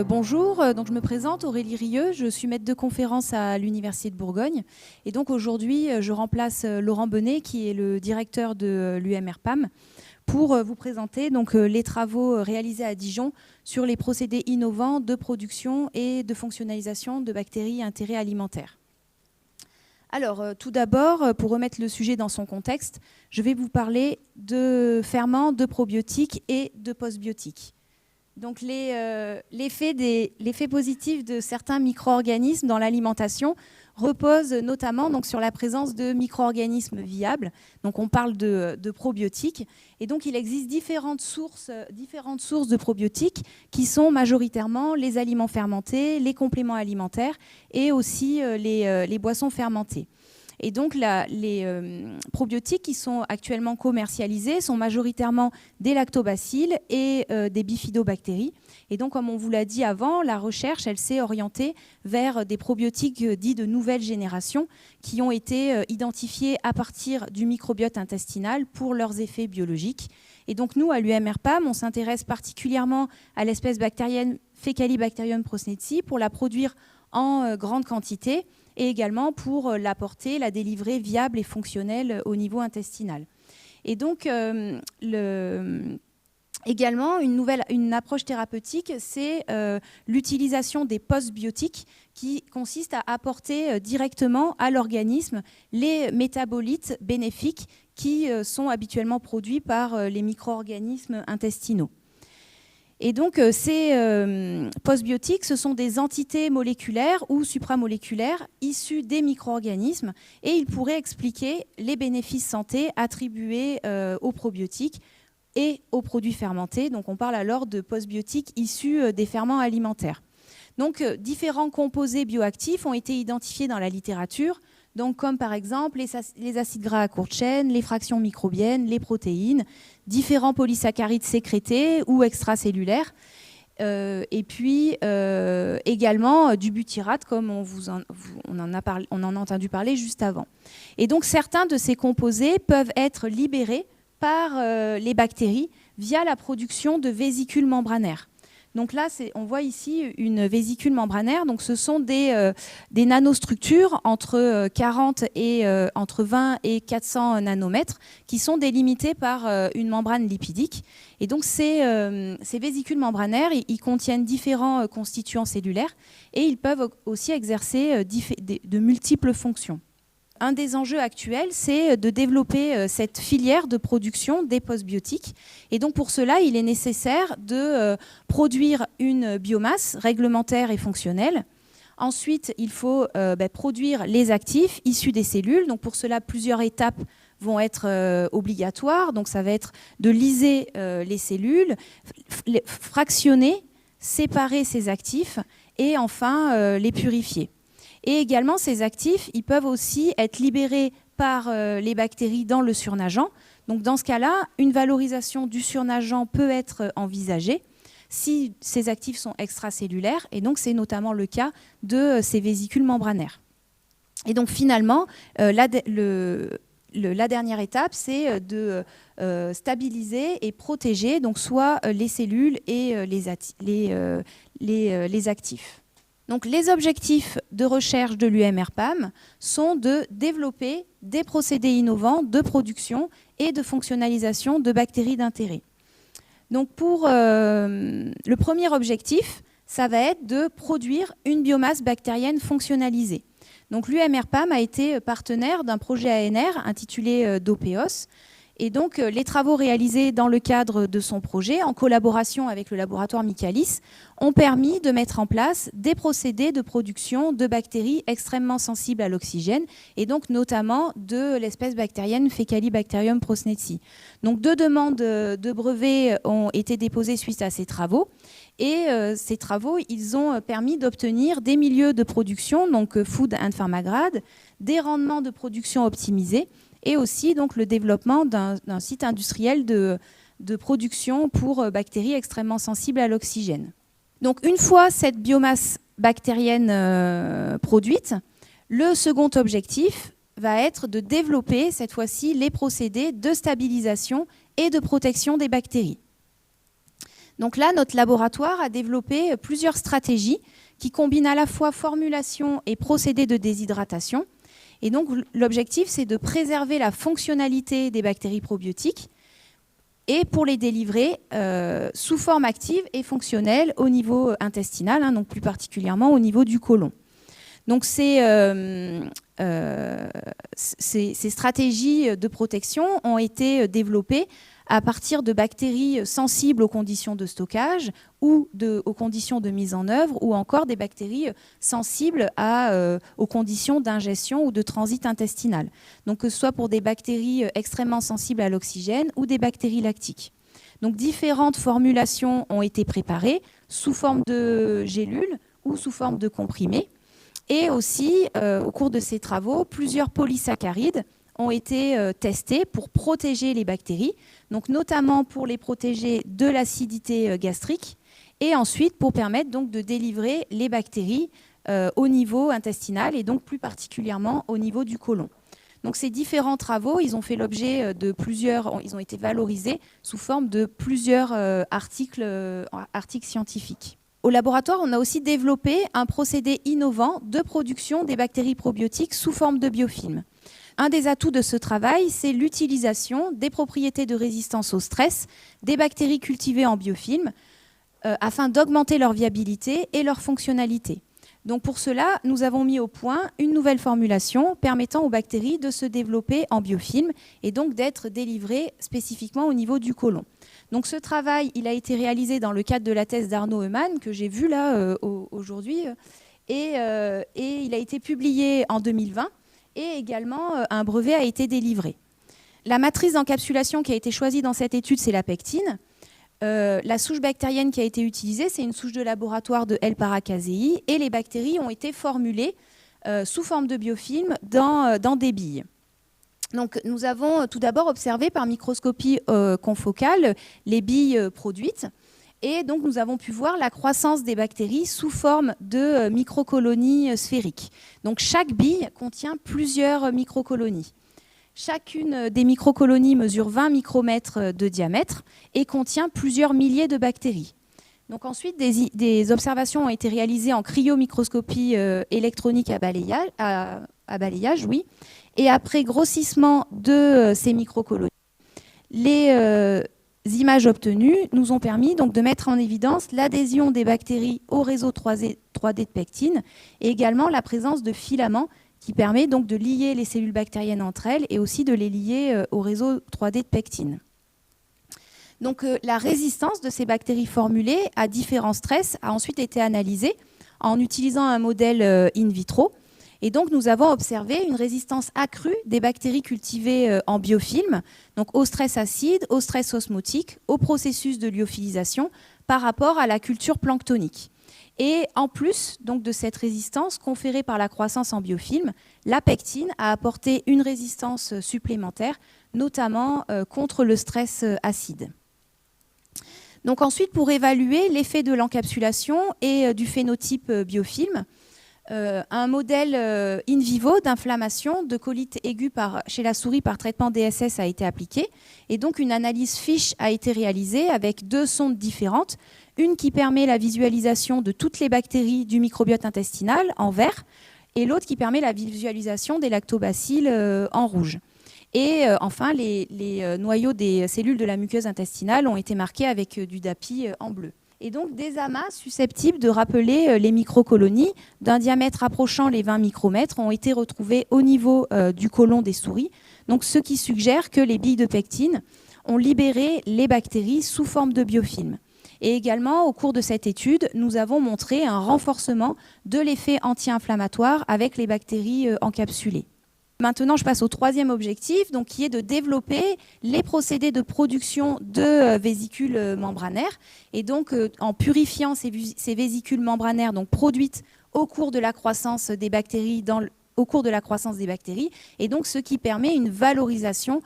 Bonjour, donc je me présente, Aurélie Rieux, je suis maître de conférence à l'Université de Bourgogne. Et donc aujourd'hui, je remplace Laurent Bonnet, qui est le directeur de l'UMR-PAM, pour vous présenter donc, les travaux réalisés à Dijon sur les procédés innovants de production et de fonctionnalisation de bactéries à intérêt alimentaire. Alors, tout d'abord, pour remettre le sujet dans son contexte, je vais vous parler de ferments, de probiotiques et de postbiotiques. Donc l'effet positif de certains micro-organismes dans l'alimentation repose notamment donc, sur la présence de micro-organismes viables. Donc on parle de probiotiques. Et donc il existe différentes sources de probiotiques qui sont majoritairement les aliments fermentés, les compléments alimentaires et aussi les boissons fermentées. Et donc, les probiotiques qui sont actuellement commercialisés sont majoritairement des lactobacilles et des bifidobactéries. Et donc, comme on vous l'a dit avant, la recherche, elle s'est orientée vers des probiotiques dits de nouvelle génération qui ont été identifiés à partir du microbiote intestinal pour leurs effets biologiques. Et donc, nous, à l'UMR-PAM, on s'intéresse particulièrement à l'espèce bactérienne Faecalibacterium prausnitzii pour la produire en grande quantité et également pour l'apporter, la délivrer viable et fonctionnelle au niveau intestinal. Et donc, également, une approche thérapeutique, c'est l'utilisation des postbiotiques qui consiste à apporter directement à l'organisme les métabolites bénéfiques qui sont habituellement produits par les micro-organismes intestinaux. Et donc, ces postbiotiques, ce sont des entités moléculaires ou supramoléculaires issues des micro-organismes et ils pourraient expliquer les bénéfices santé attribués aux probiotiques et aux produits fermentés. Donc, on parle alors de postbiotiques issus des ferments alimentaires. Donc, différents composés bioactifs ont été identifiés dans la littérature, donc comme par exemple les acides gras à courte chaîne, les fractions microbiennes, les protéines, différents polysaccharides sécrétés ou extracellulaires, et puis également du butyrate, comme on en a entendu parler juste avant. Et donc certains de ces composés peuvent être libérés par les bactéries via la production de vésicules membranaires. Donc là, on voit ici une vésicule membranaire. Donc ce sont des nanostructures entre 20 et 400 nanomètres qui sont délimitées par une membrane lipidique. Et donc ces vésicules membranaires, ils contiennent différents constituants cellulaires et ils peuvent aussi exercer de multiples fonctions. Un des enjeux actuels, c'est de développer cette filière de production des postbiotiques. Et donc pour cela, il est nécessaire de produire une biomasse réglementaire et fonctionnelle. Ensuite, il faut produire les actifs issus des cellules. Donc pour cela, plusieurs étapes vont être obligatoires. Donc ça va être de lyser les cellules, fractionner, séparer ces actifs et enfin les purifier. Et également, ces actifs, ils peuvent aussi être libérés par les bactéries dans le surnageant. Donc dans ce cas-là, une valorisation du surnageant peut être envisagée si ces actifs sont extracellulaires. Et donc c'est notamment le cas de ces vésicules membranaires. Et donc finalement, la dernière étape, c'est de stabiliser et protéger donc soit les cellules et les actifs. Donc, les objectifs de recherche de l'UMR-PAM sont de développer des procédés innovants de production et de fonctionnalisation de bactéries d'intérêt. Donc, pour le premier objectif, ça va être de produire une biomasse bactérienne fonctionnalisée. Donc, l'UMR-PAM a été partenaire d'un projet ANR intitulé DOPEOS. Et donc, les travaux réalisés dans le cadre de son projet, en collaboration avec le laboratoire Michaelis, ont permis de mettre en place des procédés de production de bactéries extrêmement sensibles à l'oxygène, et donc notamment de l'espèce bactérienne Faecalibacterium prausnitzii. Donc, 2 demandes de brevets ont été déposées suite à ces travaux. Et ces travaux, ils ont permis d'obtenir des milieux de production, donc food and pharmagrade, des rendements de production optimisés, et aussi donc, le développement d'un site industriel de production pour bactéries extrêmement sensibles à l'oxygène. Donc une fois cette biomasse bactérienne produite, le second objectif va être de développer cette fois-ci les procédés de stabilisation et de protection des bactéries. Donc là, notre laboratoire a développé plusieurs stratégies qui combinent à la fois formulation et procédés de déshydratation. Et donc l'objectif, c'est de préserver la fonctionnalité des bactéries probiotiques et pour les délivrer sous forme active et fonctionnelle au niveau intestinal, donc plus particulièrement au niveau du côlon. Donc ces stratégies de protection ont été développées à partir de bactéries sensibles aux conditions de stockage ou aux conditions de mise en œuvre, ou encore des bactéries sensibles aux conditions d'ingestion ou de transit intestinal. Donc que ce soit pour des bactéries extrêmement sensibles à l'oxygène ou des bactéries lactiques. Donc différentes formulations ont été préparées sous forme de gélules ou sous forme de comprimés. Et aussi, au cours de ces travaux, plusieurs polysaccharides ont été testés pour protéger les bactéries, donc notamment pour les protéger de l'acidité gastrique, et ensuite pour permettre donc de délivrer les bactéries au niveau intestinal et donc plus particulièrement au niveau du côlon. Donc ces différents travaux, ils ont fait l'objet de ils ont été valorisés sous forme de plusieurs articles scientifiques. Au laboratoire, on a aussi développé un procédé innovant de production des bactéries probiotiques sous forme de biofilm. Un des atouts de ce travail, c'est l'utilisation des propriétés de résistance au stress des bactéries cultivées en biofilm afin d'augmenter leur viabilité et leur fonctionnalité. Donc pour cela, nous avons mis au point une nouvelle formulation permettant aux bactéries de se développer en biofilm et donc d'être délivrées spécifiquement au niveau du côlon. Donc ce travail, il a été réalisé dans le cadre de la thèse d'Arnaud Heumann, que j'ai vu là aujourd'hui, et il a été publié en 2020, et également un brevet a été délivré. La matrice d'encapsulation qui a été choisie dans cette étude, c'est la pectine. La souche bactérienne qui a été utilisée, c'est une souche de laboratoire de L. paracasei, et les bactéries ont été formulées sous forme de biofilm dans des billes. Donc, nous avons tout d'abord observé par microscopie confocale les billes produites, et donc nous avons pu voir la croissance des bactéries sous forme de microcolonies sphériques. Donc chaque bille contient plusieurs microcolonies. Chacune des microcolonies mesure 20 micromètres de diamètre et contient plusieurs milliers de bactéries. Donc ensuite, des observations ont été réalisées en cryomicroscopie électronique à balayage, oui. Et après grossissement de ces microcolonies, les images obtenues nous ont permis donc de mettre en évidence l'adhésion des bactéries au réseau 3D de pectine et également la présence de filaments qui permet donc de lier les cellules bactériennes entre elles et aussi de les lier au réseau 3D de pectine. Donc la résistance de ces bactéries formulées à différents stress a ensuite été analysée en utilisant un modèle in vitro. Et donc nous avons observé une résistance accrue des bactéries cultivées en biofilm, donc au stress acide, au stress osmotique, au processus de lyophilisation par rapport à la culture planctonique. Et en plus donc, de cette résistance conférée par la croissance en biofilm, la pectine a apporté une résistance supplémentaire, notamment contre le stress acide. Donc ensuite, pour évaluer l'effet de l'encapsulation et du phénotype biofilm, un modèle in vivo d'inflammation de colite aiguë chez la souris par traitement DSS a été appliqué. Et donc une analyse FISH a été réalisée avec 2 sondes différentes. Une qui permet la visualisation de toutes les bactéries du microbiote intestinal en vert et l'autre qui permet la visualisation des lactobacilles en rouge. Et enfin, les noyaux des cellules de la muqueuse intestinale ont été marqués avec du DAPI en bleu. Et donc des amas susceptibles de rappeler les microcolonies d'un diamètre approchant les 20 micromètres ont été retrouvés au niveau du côlon des souris, donc ce qui suggère que les billes de pectine ont libéré les bactéries sous forme de biofilm. Et également, au cours de cette étude, nous avons montré un renforcement de l'effet anti-inflammatoire avec les bactéries encapsulées. Maintenant, je passe au 3e objectif, donc, qui est de développer les procédés de production de vésicules membranaires. Et donc, en purifiant ces vésicules membranaires donc, produites au cours de la croissance des bactéries et donc ce qui permet une valorisation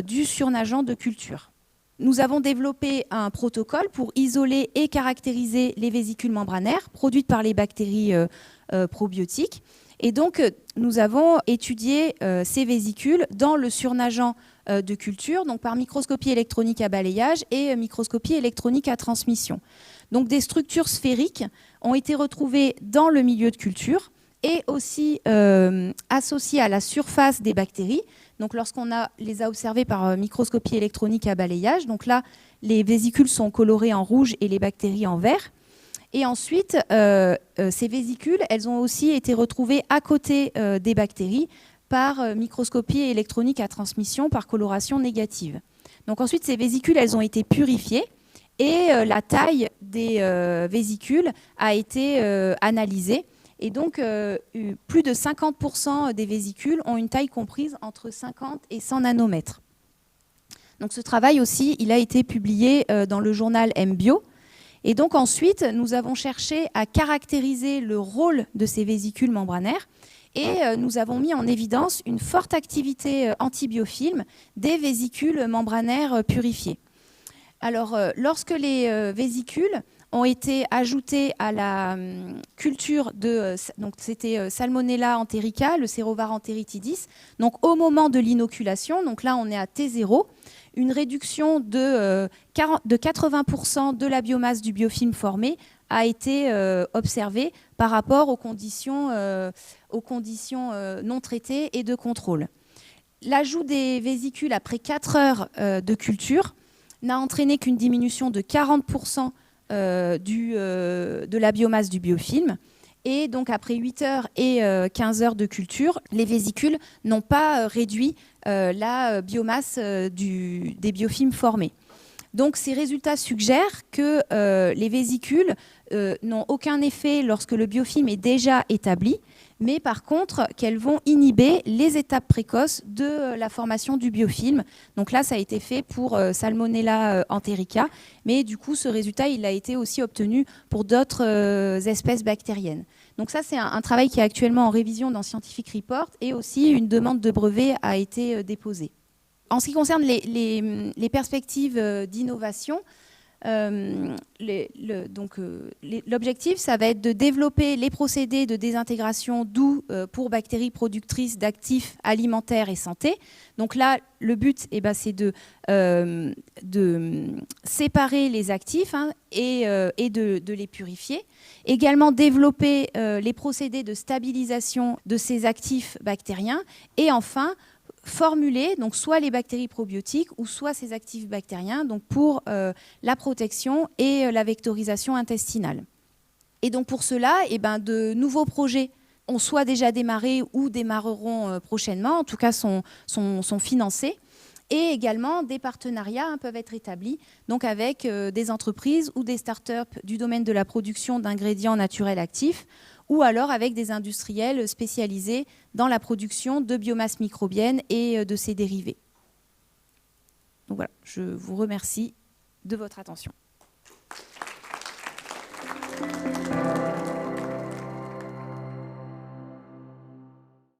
du surnageant de culture. Nous avons développé un protocole pour isoler et caractériser les vésicules membranaires produites par les bactéries probiotiques. Et donc, nous avons étudié ces vésicules dans le surnageant de culture, donc par microscopie électronique à balayage et microscopie électronique à transmission. Donc des structures sphériques ont été retrouvées dans le milieu de culture et aussi associées à la surface des bactéries. Donc lorsqu'on les a observées par microscopie électronique à balayage, donc là les vésicules sont colorées en rouge et les bactéries en vert. Et ensuite, ces vésicules, elles ont aussi été retrouvées à côté des bactéries par microscopie électronique à transmission par coloration négative. Donc ensuite, ces vésicules, elles ont été purifiées et la taille des vésicules a été analysée. Et donc, plus de 50% des vésicules ont une taille comprise entre 50 et 100 nanomètres. Donc ce travail aussi, il a été publié dans le journal MBio. Et donc ensuite, nous avons cherché à caractériser le rôle de ces vésicules membranaires et nous avons mis en évidence une forte activité antibiofilm des vésicules membranaires purifiées. Alors, lorsque les vésicules ont été ajoutées à la culture de, donc c'était Salmonella enterica, le Serovar enteritidis, donc au moment de l'inoculation, donc là on est à T0, une réduction de 80% de la biomasse du biofilm formé a été observée par rapport aux conditions non traitées et de contrôle. L'ajout des vésicules après 4 heures de culture n'a entraîné qu'une diminution de 40% de la biomasse du biofilm. Et donc après 8 heures et 15 heures de culture, les vésicules n'ont pas réduit la biomasse des biofilms formés. Donc ces résultats suggèrent que les vésicules n'ont aucun effet lorsque le biofilm est déjà établi, mais par contre qu'elles vont inhiber les étapes précoces de la formation du biofilm. Donc là, ça a été fait pour Salmonella enterica, mais du coup, ce résultat, il a été aussi obtenu pour d'autres espèces bactériennes. Donc ça, c'est un travail qui est actuellement en révision dans Scientific Report et aussi une demande de brevet a été déposée. En ce qui concerne les perspectives d'innovation, l'objectif, ça va être de développer les procédés de désintégration doux pour bactéries productrices d'actifs alimentaires et santé. Donc là, le but, c'est de séparer les actifs et de les purifier. Également développer les procédés de stabilisation de ces actifs bactériens. Et enfin, formuler donc soit les bactéries probiotiques ou soit ces actifs bactériens donc pour la protection et la vectorisation intestinale. Et donc pour cela, de nouveaux projets ont soit déjà démarré ou démarreront prochainement, en tout cas sont financés. Et également, des partenariats peuvent être établis donc avec des entreprises ou des startups du domaine de la production d'ingrédients naturels actifs ou alors avec des industriels spécialisés dans la production de biomasse microbienne et de ses dérivés. Donc voilà, je vous remercie de votre attention.